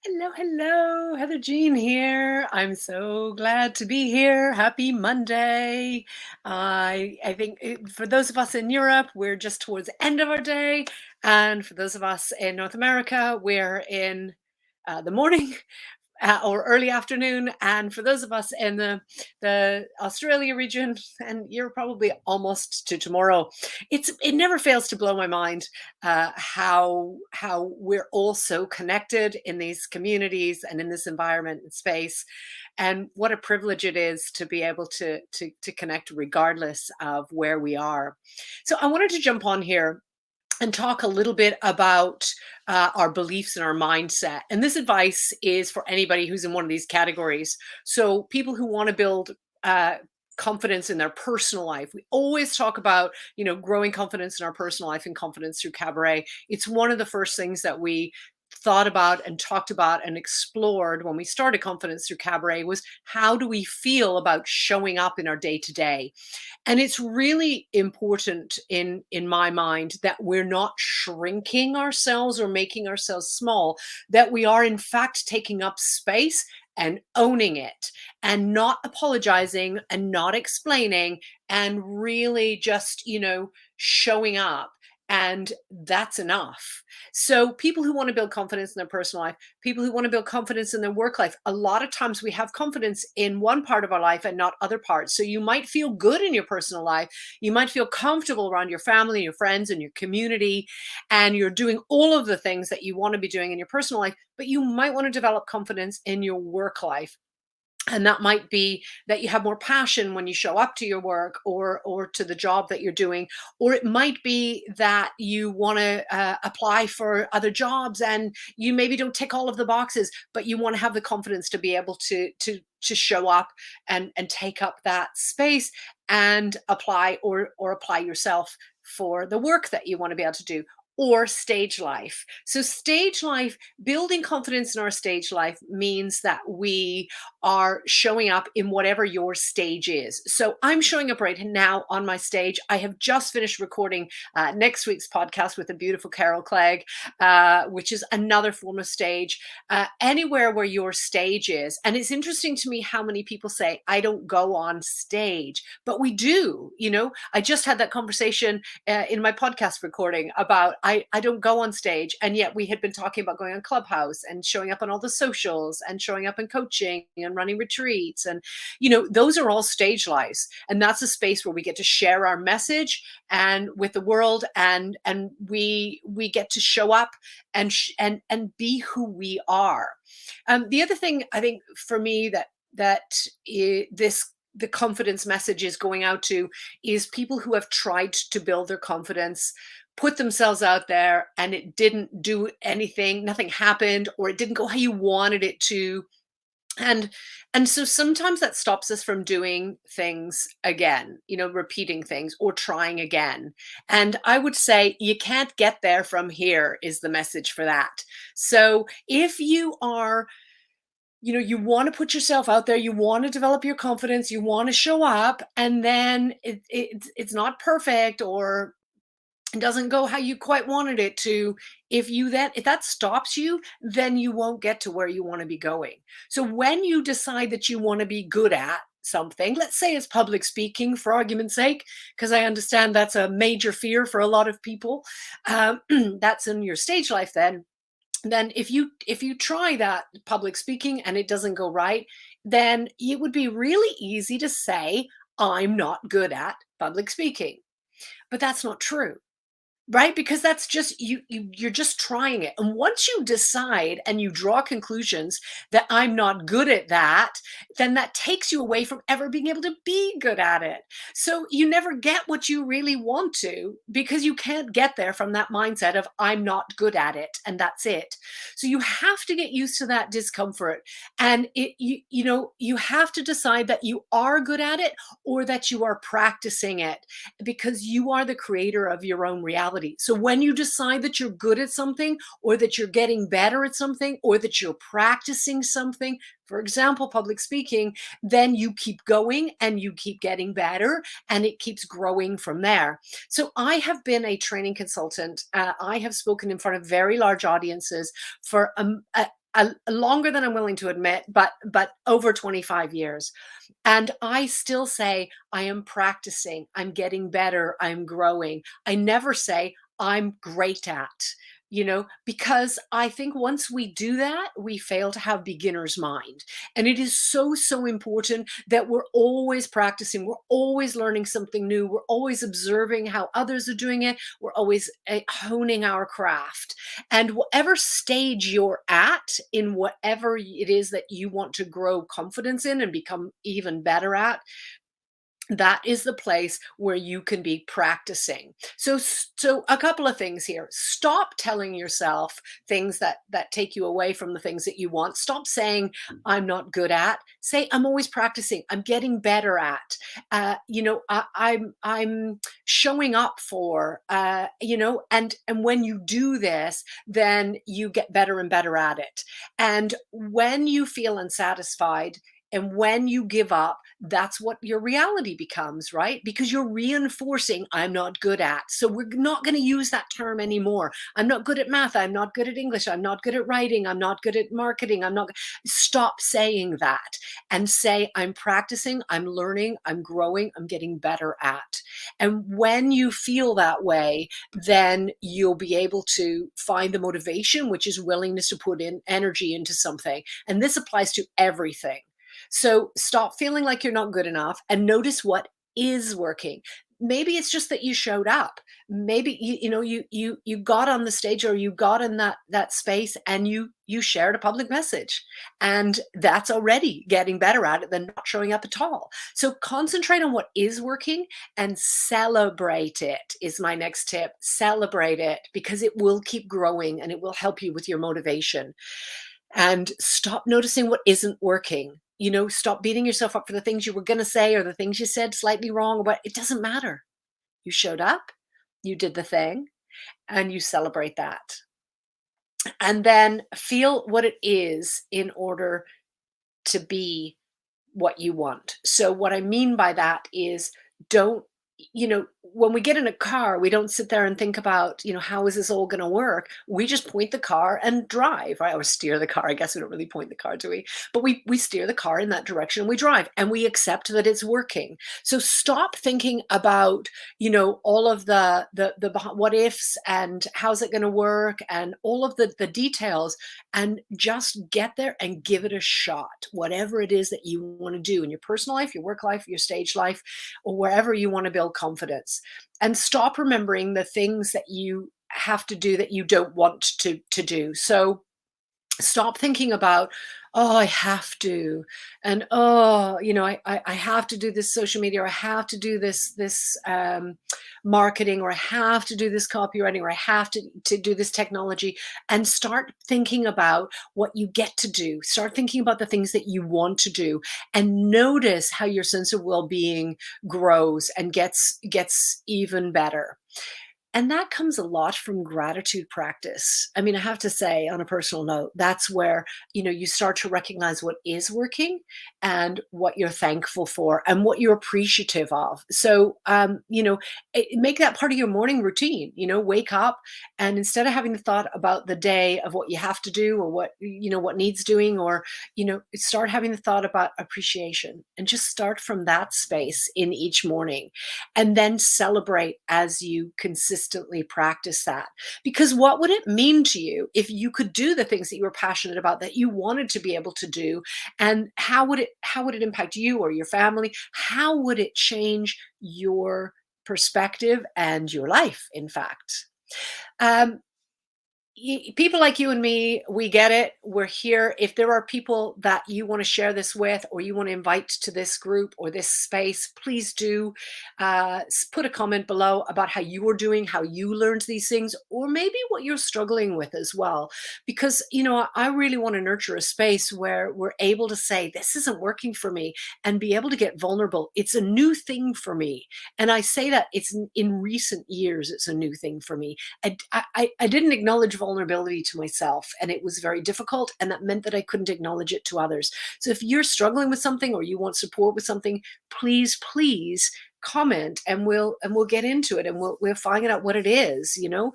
Hello, hello. Heather Jean here. I'm so glad to be here. Happy Monday. I think for those of us in Europe, we're just towards the end of our day. And for those of us in North America, we're in the morning or early afternoon. And for those of us in the Australia region, and you're probably almost to tomorrow, it never fails to blow my mind how we're all so connected in these communities and in this environment and space, and what a privilege it is to be able to connect regardless of where we are. So I wanted to jump on here and talk a little bit about our beliefs and our mindset. And this advice is for anybody who's in one of these categories. So, people who want to build uh, confidence in their personal life. We always talk about, growing confidence in our personal life and confidence through Cabaret. It's one of the first things that we thought about and talked about and explored when we started confidence through Cabaret was how do we feel about showing up in our day to day. And it's really important in my mind that we're not shrinking ourselves or making ourselves small, that we are in fact taking up space and owning it and not apologizing and not explaining and really just, showing up. And that's enough. So, people who want to build confidence in their personal life, people who want to build confidence in their work life, a lot of times we have confidence in one part of our life and not other parts. So you might feel good in your personal life. You might feel comfortable around your family, your friends, and your community, and you're doing all of the things that you want to be doing in your personal life, but you might want to develop confidence in your work life. And that might be that you have more passion when you show up to your work or to the job that you're doing, or it might be that you want to apply for other jobs and you maybe don't tick all of the boxes, but you want to have the confidence to be able to show up and take up that space and apply or apply yourself for the work that you want to be able to do. Or stage life. So, stage life, building confidence in our stage life means that we are showing up in whatever your stage is. So I'm showing up right now on my stage. I have just finished recording next week's podcast with the beautiful Carol Clegg, which is another form of stage, anywhere where your stage is. And it's interesting to me how many people say, I don't go on stage, but we do. I just had that conversation in my podcast recording about I don't go on stage. And yet we had been talking about going on Clubhouse and showing up on all the socials and showing up in coaching and running retreats. And, those are all stage lives. And that's a space where we get to share our message and with the world, and we get to show up and be who we are. The other thing I think for me this the confidence message is going out to is people who have tried to build their confidence, put themselves out there, and it didn't do anything, nothing happened, or it didn't go how you wanted it to. And so sometimes that stops us from doing things again, repeating things or trying again. And I would say you can't get there from here is the message for that. So if you are, you want to put yourself out there, you want to develop your confidence, you want to show up, and then it's not perfect or it doesn't go how you quite wanted it to. If that stops you, then you won't get to where you want to be going. So when you decide that you want to be good at something, let's say it's public speaking for argument's sake, because I understand that's a major fear for a lot of people. That's in your stage life. Then if you try that public speaking and it doesn't go right, then it would be really easy to say, I'm not good at public speaking. But that's not true. Right? Because that's just you're just trying it. And once you decide and you draw conclusions that I'm not good at that, then that takes you away from ever being able to be good at it. So you never get what you really want to because you can't get there from that mindset of I'm not good at it and that's it. So you have to get used to that discomfort, and you have to decide that you are good at it or that you are practicing it, because you are the creator of your own reality. So when you decide that you're good at something, or that you're getting better at something, or that you're practicing something, for example, public speaking, then you keep going and you keep getting better and it keeps growing from there. So I have been a training consultant. I have spoken in front of very large audiences for longer than I'm willing to admit, but over 25 years. And I still say, I am practicing, I'm getting better, I'm growing. I never say, I'm great at, because I think once we do that, we fail to have beginner's mind. And it is so, so important that we're always practicing, we're always learning something new, we're always observing how others are doing it, we're always honing our craft. And whatever stage you're at in whatever it is that you want to grow confidence in and become even better at, that is the place where you can be practicing. So a couple of things here. Stop telling yourself things that take you away from the things that you want. Stop saying I'm not good at. Say I'm always practicing, I'm getting better at. I'm showing up for, and when you do this, then you get better and better at it. And when you feel unsatisfied and when you give up, that's what your reality becomes, right? Because you're reinforcing, I'm not good at. So we're not going to use that term anymore. I'm not good at math. I'm not good at English. I'm not good at writing. I'm not good at marketing. Stop saying that and say, I'm practicing, I'm learning, I'm growing, I'm getting better at. And when you feel that way, then you'll be able to find the motivation, which is willingness to put in energy into something. And this applies to everything. So stop feeling like you're not good enough and notice what is working. Maybe it's just that you showed up. Maybe you got on the stage or you got in that space and you shared a public message. And that's already getting better at it than not showing up at all. So concentrate on what is working and celebrate it is my next tip. Celebrate it because it will keep growing and it will help you with your motivation. And stop noticing what isn't working. Stop beating yourself up for the things you were going to say or the things you said slightly wrong, but it doesn't matter. You showed up, you did the thing, and you celebrate that. And then feel what it is in order to be what you want. So what I mean by that is don't when we get in a car, we don't sit there and think about, how is this all going to work? We just point the car and drive, right? Or steer the car. I guess we don't really point the car, do we? But we steer the car in that direction and we drive and we accept that it's working. So stop thinking about, all of the what ifs and how's it going to work and all of the details, and just get there and give it a shot. Whatever it is that you want to do in your personal life, your work life, your stage life, or wherever you want to build confidence. And stop remembering the things that you have to do that you don't want to do. So stop thinking about, oh, I have to, and oh, I have to do this social media, or I have to do this marketing, or I have to do this copywriting, or I have to do this technology. And start thinking about what you get to do. Start thinking about the things that you want to do, and notice how your sense of well-being grows and gets even better. And that comes a lot from gratitude practice. I mean, I have to say, on a personal note, that's where, you start to recognize what is working and what you're thankful for and what you're appreciative of. So, make that part of your morning routine, wake up and instead of having the thought about the day of what you have to do or what needs doing, or, start having the thought about appreciation and just start from that space in each morning and then celebrate as you consistently practice that. Because what would it mean to you if you could do the things that you were passionate about, that you wanted to be able to do? And how would it impact you or your family? How would it change your perspective and your life, in fact? Um, People like you and me, we get it. We're here. If there are people that you want to share this with, or you want to invite to this group or this space, please do put a comment below about how you are doing, how you learned these things, or maybe what you're struggling with as well. Because, I really want to nurture a space where we're able to say, this isn't working for me, and be able to get vulnerable. It's a new thing for me. And I say that it's in recent years, it's a new thing for me. I didn't acknowledge vulnerability to myself, and it was very difficult, and that meant that I couldn't acknowledge it to others. So if you're struggling with something or you want support with something, please comment, and we'll get into it, and we'll find out what it is, you know.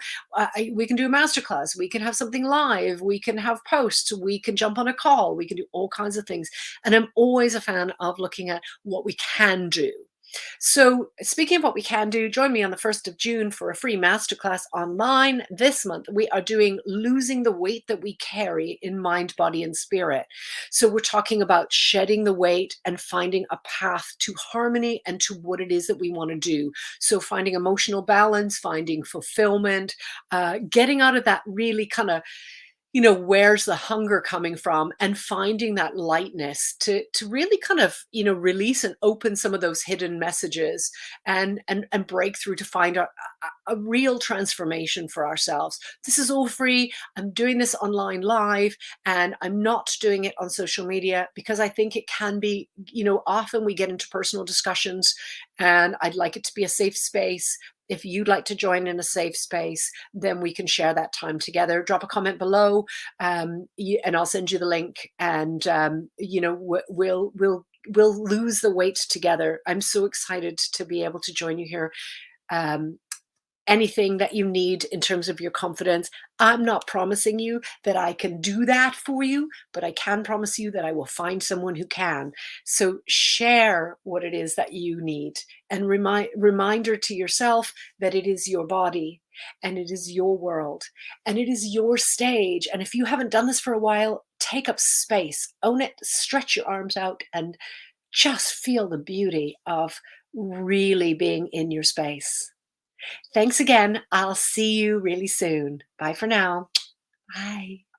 We can do a masterclass, we can have something live, we can have posts, we can jump on a call, we can do all kinds of things. And I'm always a fan of looking at what we can do. So, speaking of what we can do, join me on the 1st of June for a free masterclass online. This month, we are doing losing the weight that we carry in mind, body, and spirit. So, we're talking about shedding the weight and finding a path to harmony and to what it is that we want to do. So, finding emotional balance, finding fulfillment, getting out of that really kind of, where's the hunger coming from, and finding that lightness to really kind of, release and open some of those hidden messages, and break through to find a real transformation for ourselves. This is all free. I'm doing this online live, and I'm not doing it on social media because I think it can be, often we get into personal discussions, and I'd like it to be a safe space. If you'd like to join in a safe space, then we can share that time together. Drop a comment below, and I'll send you the link. And we'll lose the weight together. I'm so excited to be able to join you here. Um, Anything that you need in terms of your confidence. I'm not promising you that I can do that for you, but I can promise you that I will find someone who can. So share what it is that you need, and reminder to yourself that it is your body, and it is your world, and it is your stage. And if you haven't done this for a while, take up space, own it, stretch your arms out, and just feel the beauty of really being in your space. Thanks again. I'll see you really soon. Bye for now. Bye.